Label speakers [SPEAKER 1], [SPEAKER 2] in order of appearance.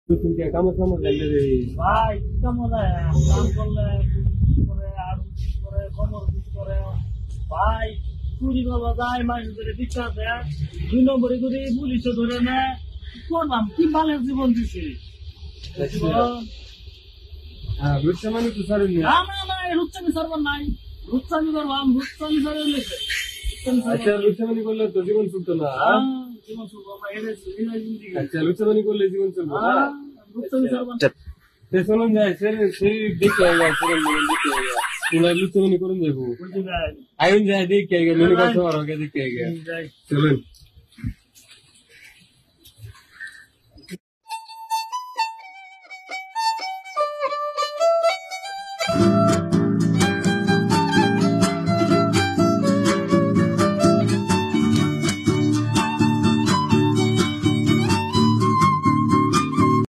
[SPEAKER 1] तुमच्या कामं समज झाले
[SPEAKER 2] ভাই কেমন কাম করলে করে আর করে কমর করে ভাই চুরি করবা যায় মানুষ ধরে বিচার দেয় 2 নম্বরে করে পুলিশে ধরে না করলাম কি বালের জীবন দিছে
[SPEAKER 1] হ্যাঁ বুঝতে মানে তো স্যার
[SPEAKER 2] না না না রুচ্চামি সার্ভার নাই রুচ্চামি করবাম রুচ্চামি সার্ভার লেখে
[SPEAKER 1] আচ্ছা লুচ্ছামানি করলে তো জীবন চলতো না
[SPEAKER 2] জীবন শুরু আমার হেরে জিন্দগি
[SPEAKER 1] আচ্ছা লুচ্ছামানি করলে জীবন চলবে না
[SPEAKER 2] রুচ্চামি সার্ভার
[SPEAKER 1] সে চলুন যায় সে দেখে আইয়া পুরন মনে দেখে আইয়া তোমরা লুচ্ছামানি করুন যাবো
[SPEAKER 2] বুঝি ভাই
[SPEAKER 1] আইন যায় দেখে আইয়া মনে করতে পারো দেখে আইয়া
[SPEAKER 2] যাই
[SPEAKER 1] চলুন